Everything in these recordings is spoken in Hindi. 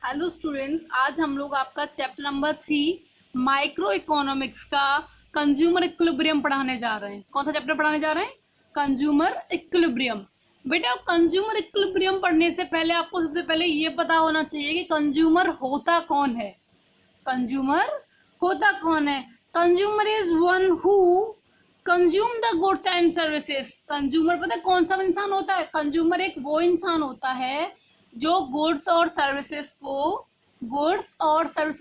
हेलो स्टूडेंट्स, आज हम लोग आपका चैप्टर नंबर 3 माइक्रो इकोनॉमिक्स का कंज्यूमर इक्विलिब्रियम पढ़ाने जा रहे हैं। कौन सा चैप्टर पढ़ाने जा रहे हैं? Consumer equilibrium. बेटा, कंज्यूमर इक्विलिब्रियम पढ़ने से पहले आपको सबसे पहले ये पता होना चाहिए कि कंज्यूमर होता कौन है। कंज्यूमर होता कौन है? Consumer is one who consume the goods and services. Consumer पता है कौन सा इंसान होता है? कंज्यूमर एक वो इंसान होता है जो गुड्स और सर्विसेज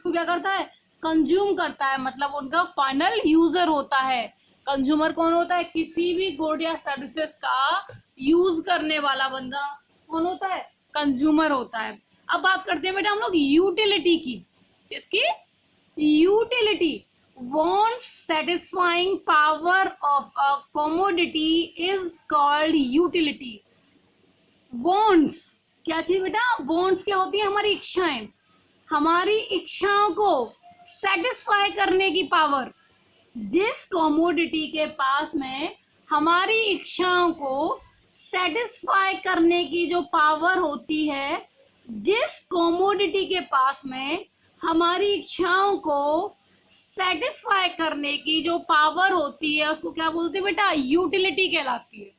को क्या करता है? कंज्यूम करता है, मतलब उनका फाइनल यूजर होता है। कंज्यूमर कौन होता है? किसी भी गुड या सर्विसेज का यूज करने वाला बंदा कौन होता है? कंज्यूमर होता है। अब बात करते हैं बेटा हम लोग यूटिलिटी की। किसकी? Utility. wants satisfying power of a commodity is called utility. wants क्या चीज बेटा? wants क्या होती है? हमारी इच्छाएं। हमारी इच्छाओं को सेटिस्फाई करने की पावर। जिस कमोडिटी के पास में हमारी इच्छाओं को सेटिस्फाई करने की जो पावर होती है, जिस कमोडिटी के पास में हमारी इच्छाओं को सेटिस्फाई करने की जो पावर होती है, उसको क्या बोलते हैं बेटा? यूटिलिटी कहलाती है।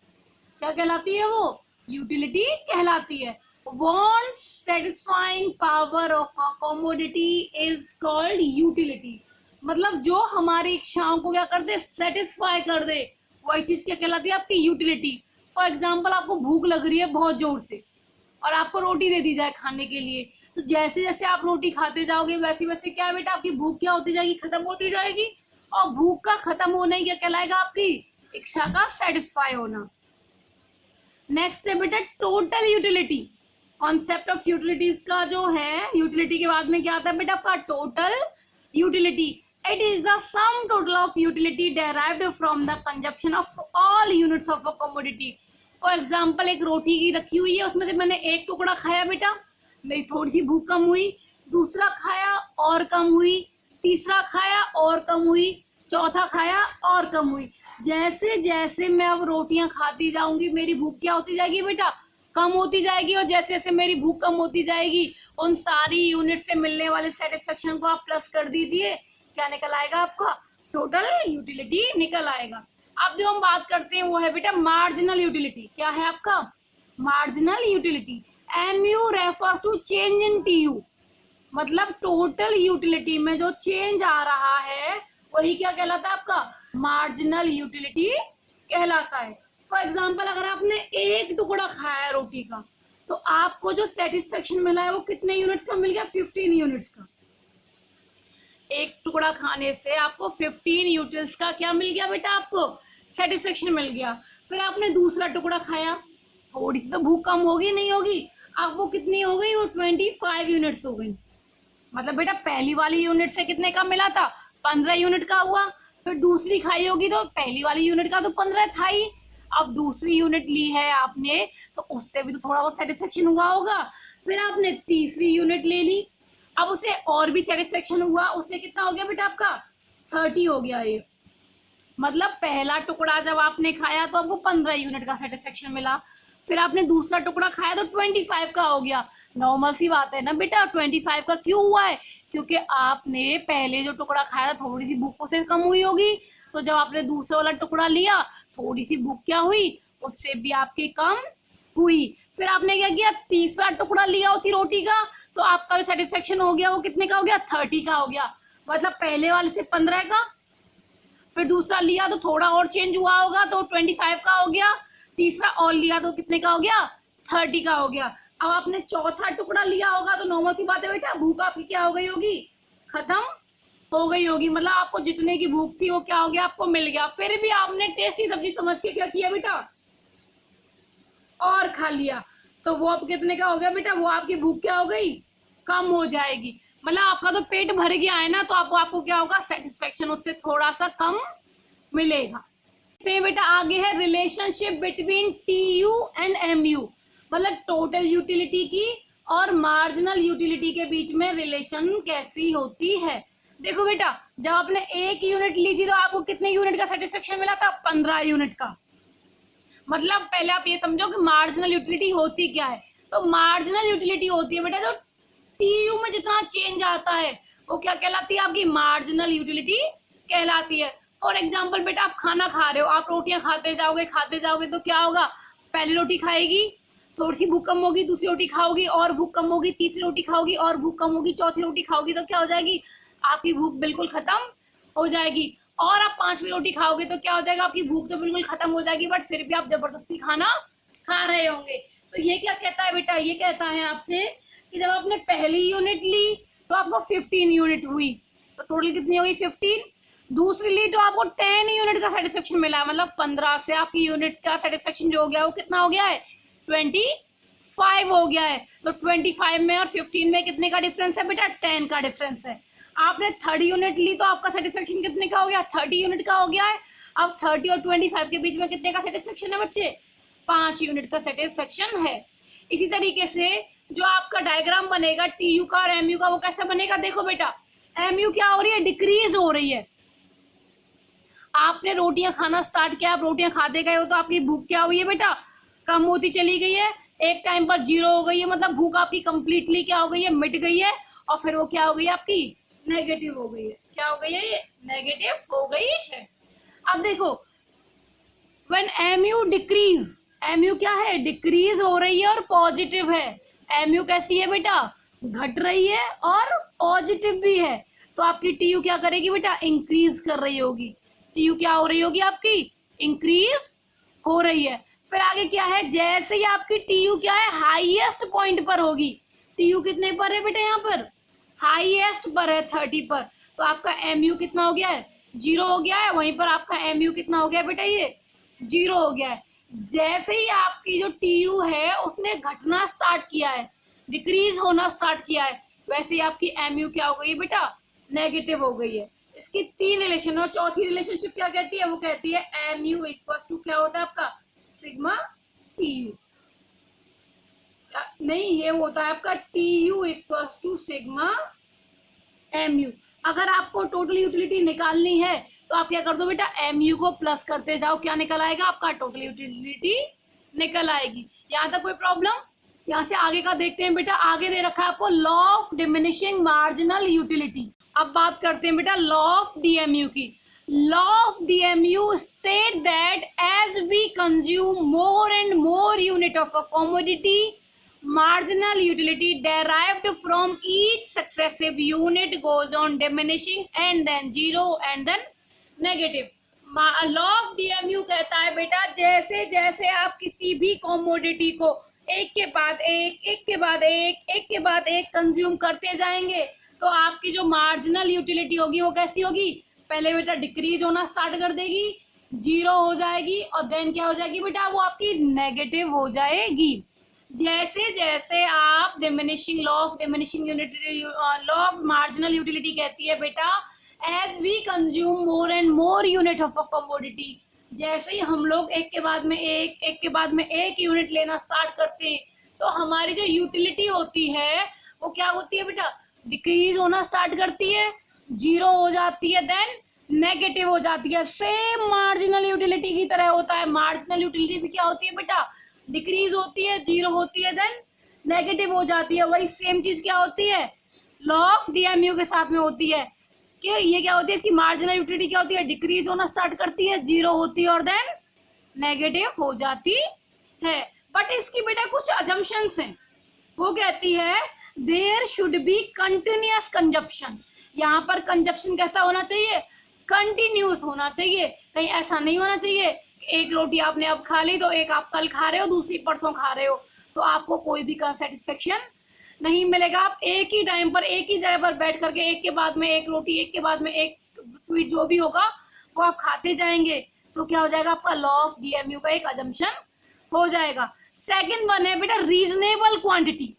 क्या कहलाती है वो? यूटिलिटी कहलाती है। wants satisfying power of a commodity is called utility. मतलब जो हमारी इच्छाओं को क्या कर दे? सेटिस्फाई कर दे, वही चीज क्या कहलाती है? आपकी यूटिलिटी। फॉर एग्जाम्पल, आपको भूख लग रही है बहुत जोर से और आपको रोटी दे दी जाए खाने के लिए, तो जैसे जैसे आप रोटी खाते जाओगे वैसे वैसे क्या है बेटा? आपकी भूख क्या होती जाएगी? खत्म होती जाएगी। और भूख का खत्म होना ही क्या कहलाएगा? आपकी इच्छा का सेटिस्फाई होना। नेक्स्ट है बेटा total utility. Concept of utilities का जो है, यूटिलिटी के बाद में क्या आता है बेटा? आपका total utility. It is the sum total of utility derived from the consumption of all units of a commodity. For example, एक रोटी की रखी हुई है, उसमें से मैंने एक टुकड़ा खाया बेटा, मेरी थोड़ी सी भूख कम हुई। दूसरा खाया और कम हुई। तीसरा खाया और कम हुई। चौथा खाया और कम हुई। जैसे जैसे मैं अब रोटियां खाती जाऊंगी, मेरी भूख क्या होती जाएगी बेटा? कम होती जाएगी। और जैसे जैसे मेरी भूख कम होती जाएगी, उन सारी यूनिट से मिलने वाले सेटिस्फेक्शन को आप प्लस कर दीजिए, क्या निकल आएगा? आपका टोटल यूटिलिटी निकल आएगा। अब जो हम बात करते हैं वो है बेटा मार्जिनल यूटिलिटी। क्या है आपका? Marginal utility. MU refers to change in TU। मतलब टोटल यूटिलिटी में जो चेंज आ रहा है वही क्या कहलाता है? आपका मार्जिनल यूटिलिटी कहलाता है। फॉर एग्जाम्पल, अगर आपने एक टुकड़ा खाया है रोटी का, तो आपको जो सेटिस्फेक्शन मिला है वो कितने यूनिट्स का मिल गया? 15 यूनिट्स का। एक टुकड़ा खाने से आपको 15 यूनिट्स का क्या मिल गया बेटा? आपको सेटिस्फेक्शन मिल गया। फिर आपने दूसरा टुकड़ा खाया, थोड़ी सी तो भूख कम होगी नहीं होगी? अब वो कितनी हो गई? वो 25 यूनिट्स हो गई। मतलब बेटा पहली वाली यूनिट से कितने का मिला था? 15 यूनिट का हुआ। फिर दूसरी खाई होगी तो पहली वाली यूनिट का तो 15 था ही। अब दूसरी यूनिट ली है आपने तो उससे भी तो थोड़ा बहुत सेटिस्फेक्शन हुआ होगा। फिर आपने तीसरी यूनिट ले ली, अब उसे और भी सेटिस्फेक्शन हुआ। उससे कितना हो गया बेटा? आपका 30 हो गया। ये मतलब पहला टुकड़ा जब आपने खाया तो आपको 15 यूनिट का सेटिस्फेक्शन मिला। फिर आपने दूसरा टुकड़ा खाया तो 25 का हो गया। नॉर्मल सी बात है ना बेटा, 25 का क्यों हुआ है? क्योंकि आपने पहले जो टुकड़ा खाया था थोड़ी सी भूख से कम हुई होगी, तो जब आपने दूसरा वाला टुकड़ा लिया थोड़ी सी भूख क्या हुई? उससे भी आपकी कम हुई। फिर आपने क्या किया? तीसरा टुकड़ा लिया उसी रोटी का, तो आपका जो सेटिस्फेक्शन हो गया वो कितने का हो गया? 30 का हो गया। मतलब पहले वाले से 15 का, फिर दूसरा लिया तो थोड़ा और चेंज हुआ होगा तो 25 का हो गया। तीसरा और लिया तो कितने का हो गया? 30 का हो गया। अब आपने चौथा टुकड़ा लिया होगा तो नॉर्मल सी बात है बेटा, भूख आपकी क्या हो गई होगी? खत्म हो गई होगी। मतलब आपको जितने की भूख थी वो क्या हो गया? आपको मिल गया। फिर भी आपने टेस्टी सब्जी समझ के क्या किया बेटा? और खा लिया। तो वो अब कितने का हो गया बेटा? वो आपकी भूख क्या हो गई? कम हो जाएगी। मतलब आपका तो पेट भर गया है ना, तो आपको क्या होगा? सेटिस्फेक्शन उससे थोड़ा सा कम मिलेगा। बेटा आगे है relationship between TU and MU। मतलब टोटल यूटिलिटी की और मार्जिनल यूटिलिटी के बीच में रिलेशन कैसी होती है। देखो बेटा, जब आपने एक यूनिट ली थी तो आपको कितने यूनिट का सेटिस्फेक्शन मिला था? 15 यूनिट का। मतलब पहले आप ये समझो कि मार्जिनल यूटिलिटी होती क्या है। तो मार्जिनल यूटिलिटी होती है बेटा जो TU चेंज आता है वो क्या कहलाती है? आपकी मार्जिनल यूटिलिटी कहलाती है। फॉर एग्जाम्पल बेटा आप खाना खा रहे हो, आप रोटियां खाते जाओगे तो क्या होगा? पहली रोटी खाएगी, थोड़ी सी भूख कम होगी, दूसरी रोटी खाओगी और भूख कम होगी, तीसरी रोटी खाओगी और भूख कम होगी, चौथी रोटी खाओगी तो क्या हो जाएगी? आपकी भूख बिल्कुल खत्म हो जाएगी। और आप पांचवी रोटी खाओगे तो क्या हो जाएगा? आपकी भूख तो बिल्कुल खत्म हो जाएगी, बट फिर भी आप जबरदस्ती खाना खा रहे होंगे। तो ये क्या कहता है बेटा? ये कहता है आपसे कि जब आपने पहली यूनिट ली तो आपको 15 यूनिट हुई, तो टोटल कितनी होगी? 15। दूसरी ली तो आपको 10 यूनिट का सेटिस्फेक्शन मिला, मतलब 15 से आपकी यूनिट का सेटिस्फेक्शन जो हो गया वो कितना हो गया है? 25 हो गया है। तो 25 में और 15 में कितने का डिफरेंस है बेटा? 10 का डिफरेंस है। आपने थर्ड यूनिट ली तो आपका सेटिस्फेक्शन कितने का हो गया? 30 यूनिट का हो गया है। अब 30 और 25 के बीच में कितने का सेटिस्फेक्शन है बच्चे? 5 यूनिट का सेटिस्फेक्शन है। इसी तरीके से जो आपका डायग्राम बनेगा टीयू का और एमयू का, वो कैसे बनेगा? देखो बेटा, एमयू क्या हो रही है? डिक्रीज हो रही है। आपने रोटियां खाना स्टार्ट किया, आप रोटियां खाते गए हो तो आपकी भूख क्या हुई है बेटा? कम होती चली गई है, एक टाइम पर 0 हो गई है, मतलब भूख आपकी कंप्लीटली क्या हो गई है? मिट गई है। और फिर वो क्या हो गई है? आपकी नेगेटिव हो गई है। क्या हो गई है? ये नेगेटिव हो गई है। अब देखो, व्हेन एमयू डिक्रीज, एमयू क्या है? डिक्रीज हो रही है और पॉजिटिव है। एमयू कैसी है बेटा? घट रही है और पॉजिटिव भी है। तो आपकी टीयू क्या करेगी बेटा? इंक्रीज कर रही होगी। टीयू क्या हो रही होगी? आपकी इंक्रीज हो रही है। फिर आगे क्या है? जैसे ही आपकी टीयू क्या है? हाईएस्ट पॉइंट पर होगी। टीयू कितने पर है बेटा? यहाँ पर हाईएस्ट पर है 30 पर, तो आपका एमयू कितना हो गया है? 0 हो गया है। वहीं पर आपका एमयू कितना हो गया बेटा? ये 0 हो गया है। जैसे ही आपकी जो टीयू है उसने घटना स्टार्ट किया है, डिक्रीज होना स्टार्ट किया है, वैसे ही आपकी एमयू क्या हो गई है बेटा? नेगेटिव हो गई है। इसकी 3 रिलेशन और चौथी रिलेशनशिप क्या कहती है? वो कहती है एमयू इक्वल्स टू क्या होता है आपका? Sigma TU. नहीं, ये होता है आपका TU equals to sigma MU. अगर आपको टोटल यूटिलिटी निकालनी है तो आप क्या कर दो बेटा? एमयू को प्लस करते जाओ, क्या निकल आएगा? आपका टोटल यूटिलिटी निकल आएगी। यहाँ तक कोई प्रॉब्लम? यहाँ से आगे का देखते हैं बेटा। आगे दे रखा है आपको law of diminishing marginal utility. अब बात करते हैं बेटा लॉ ऑफ डीएमयू की। Law of DMU state that as we consume more and more unit of a commodity, marginal utility derived from each successive unit goes on diminishing and then 0 and then negative. Law of DMU कहता है बेटा जैसे जैसे आप किसी भी कमोडिटी को एक के बाद एक, एक के बाद एक, एक के बाद एक कंज्यूम करते जाएंगे तो आपकी जो मार्जिनल यूटिलिटी होगी वो कैसी होगी? पहले बेटा डिक्रीज होना स्टार्ट कर देगी, 0 हो जाएगी और देन क्या हो जाएगी बेटा? वो आपकी नेगेटिव हो जाएगी। जैसे जैसे आप diminishing law of diminishing unity, law of marginal utility कहती है बेटा as we consume more and more unit of a commodity, जैसे ही हम लोग एक के बाद में एक, एक के बाद में एक यूनिट लेना स्टार्ट करते हैं तो हमारी जो यूटिलिटी होती है वो क्या होती है बेटा? डिक्रीज होना स्टार्ट करती है, 0 हो जाती है, देन नेगेटिव हो जाती है। सेम मार्जिनल यूटिलिटी की तरह होता है। मार्जिनल यूटिलिटी भी क्या होती है बेटा? डिक्रीज होती है, 0 होती है, देन नेगेटिव हो जाती है। वही सेम चीज क्या होती है? लॉ ऑफ डीएमयू के साथ में होती है कि ये क्या होती है? इसकी मार्जिनल यूटिलिटी क्या होती है? डिक्रीज होना स्टार्ट करती है, 0 होती है और देन नेगेटिव हो जाती है। बट इसकी बेटा कुछ अजम्पशंस हैं। वो कहती है there should be continuous consumption. यहाँ पर कंजप्शन कैसा होना चाहिए? कंटिन्यूअस होना चाहिए। कहीं ऐसा नहीं होना चाहिए एक रोटी आपने अब खा ली तो एक आप कल खा रहे हो, दूसरी परसों खा रहे हो, तो आपको कोई भी सेटिस्फेक्शन नहीं मिलेगा। आप एक ही टाइम पर एक ही जगह पर बैठ करके एक के बाद में एक रोटी, एक के बाद में एक स्वीट जो भी होगा वो आप खाते जाएंगे तो क्या हो जाएगा? आपका लॉ ऑफ डीएमयू का एक अजम्पशन हो जाएगा। सेकंड वन है बेटा रीजनेबल क्वांटिटी।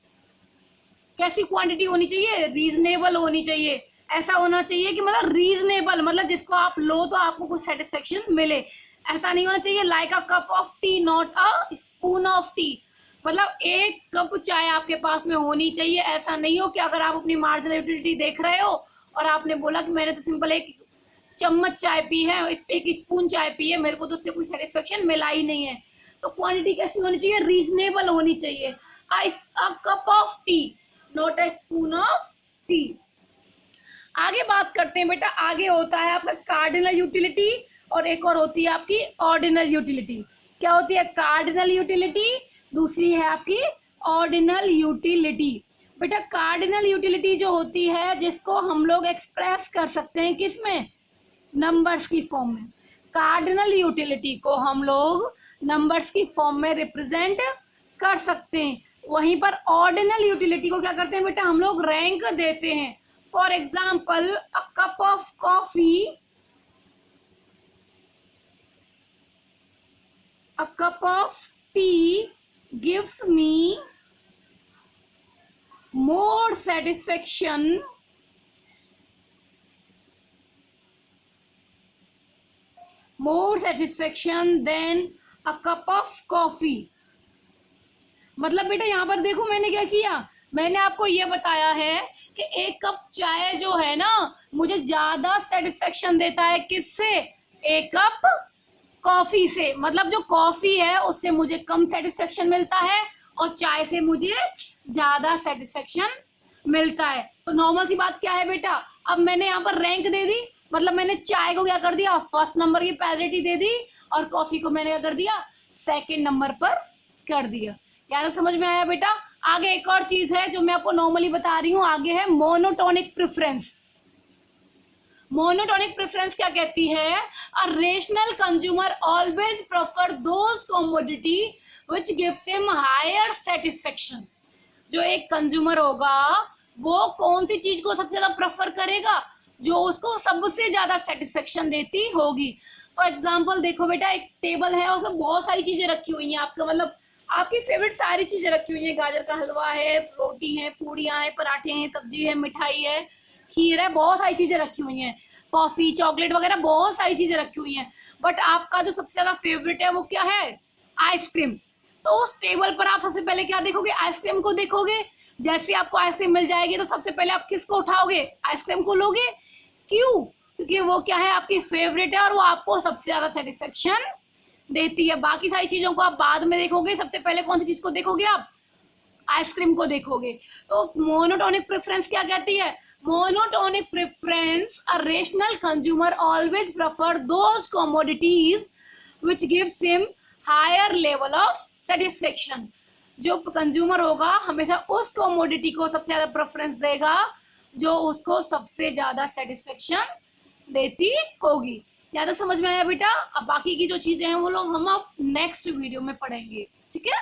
कैसी क्वांटिटी होनी चाहिए? रीजनेबल होनी चाहिए। ऐसा होना चाहिए कि मतलब रीजनेबल, मतलब जिसको आप लो तो आपको कुछ सेटिस्फेक्शन मिले। ऐसा नहीं होना चाहिए like a cup of T not a spoon of T, मतलब एक कप चाय आपके पास में होनी चाहिए। ऐसा नहीं हो कि अगर आप अपनी मार्जिनल यूटिलिटी देख रहे हो और आपने बोला कि मैंने तो सिंपल एक चम्मच चाय पी है, एक स्पून चाय पी है, मेरे को तो उससे कोई सेटिस्फेक्शन मिला ही नहीं है। तो क्वांटिटी कैसी होनी चाहिए? रीजनेबल होनी चाहिए। A cup of T not a spoon of T. आगे बात करते हैं बेटा। आगे होता है आपका कार्डिनल यूटिलिटी और एक और होती है आपकी ऑर्डिनल यूटिलिटी। क्या होती है? कार्डिनल यूटिलिटी, दूसरी है आपकी ऑर्डिनल यूटिलिटी। बेटा कार्डिनल यूटिलिटी जो होती है जिसको हम लोग एक्सप्रेस कर सकते हैं किसमें? नंबर्स की फॉर्म में। कार्डिनल यूटिलिटी को हम लोग नंबर्स की फॉर्म में रिप्रेजेंट कर सकते हैं। वहीं पर ऑर्डिनल यूटिलिटी को क्या करते हैं बेटा? हम लोग रैंक देते हैं। For example a cup of coffee, a cup of tea gives me more satisfaction than a cup of coffee। मतलब बेटा यहाँ पर देखो मैंने क्या किया, मैंने आपको ये बताया है कि एक कप चाय जो है ना मुझे ज्यादा सेटिस्फेक्शन देता है किससे? एक कप कॉफी से। मतलब जो कॉफी है उससे मुझे कम सेटिस्फेक्शन मिलता है और चाय से मुझे ज्यादा सेटिस्फेक्शन मिलता है। तो नॉर्मल सी बात क्या है बेटा, अब मैंने यहाँ पर रैंक दे दी, मतलब मैंने चाय को क्या कर दिया? फर्स्ट नंबर की प्रायोरिटी दे दी और कॉफी को मैंने क्या कर दिया? सेकेंड नंबर पर कर दिया। क्या समझ में आया बेटा? आगे एक और चीज है जो मैं आपको नॉर्मली बता रही हूँ, आगे है मोनोटोनिक प्रेफरेंस। मोनोटोनिक प्रेफरेंस क्या कहती है? A rational consumer always prefer those commodity which gives him higher satisfaction. जो एक कंज्यूमर होगा वो कौन सी चीज को सबसे ज्यादा प्रेफर करेगा? जो उसको सबसे ज्यादा सेटिस्फेक्शन देती होगी। फॉर एग्जाम्पल देखो बेटा, एक टेबल है और उसमें बहुत सारी चीजें रखी हुई हैं, आपका मतलब आपकी फेवरेट सारी चीजें रखी हुई हैं। गाजर का हलवा है, रोटी है, पूड़ियां हैं, पराठे हैं, सब्जी है, मिठाई है, खीर है, बहुत सारी चीजें रखी हुई हैं, कॉफी, चॉकलेट वगैरह बहुत सारी चीजें रखी हुई हैं। बट आपका जो सबसे ज्यादा फेवरेट है वो क्या है? आइसक्रीम। तो उस टेबल पर आप सबसे पहले क्या देखोगे? आइसक्रीम को देखोगे। जैसे आपको आइसक्रीम मिल जाएगी तो सबसे पहले आप किसको उठाओगे? आइसक्रीम को लोगे। क्यों? क्योंकि वो क्या है? आपकी फेवरेट है और वो आपको सबसे ज्यादा सेटिस्फेक्शन देती है। बाकी सारी चीजों को आप बाद में देखोगे, सबसे पहले कौन सी चीज को देखोगे? आप आइसक्रीम को देखोगे। तो मोनोटोनिक प्रेफरेंस क्या कहती है? Monotonic preference, a rational consumer always prefer those commodities which gives him higher level of satisfaction. जो कंज्यूमर होगा हमेशा उस कमोडिटी को सबसे ज्यादा प्रेफरेंस देगा जो उसको सबसे ज्यादा सेटिस्फेक्शन देती होगी। ज्यादा समझ में आया बेटा? अब बाकी की जो चीजें हैं वो लोग हम अब नेक्स्ट वीडियो में पढ़ेंगे, ठीक है।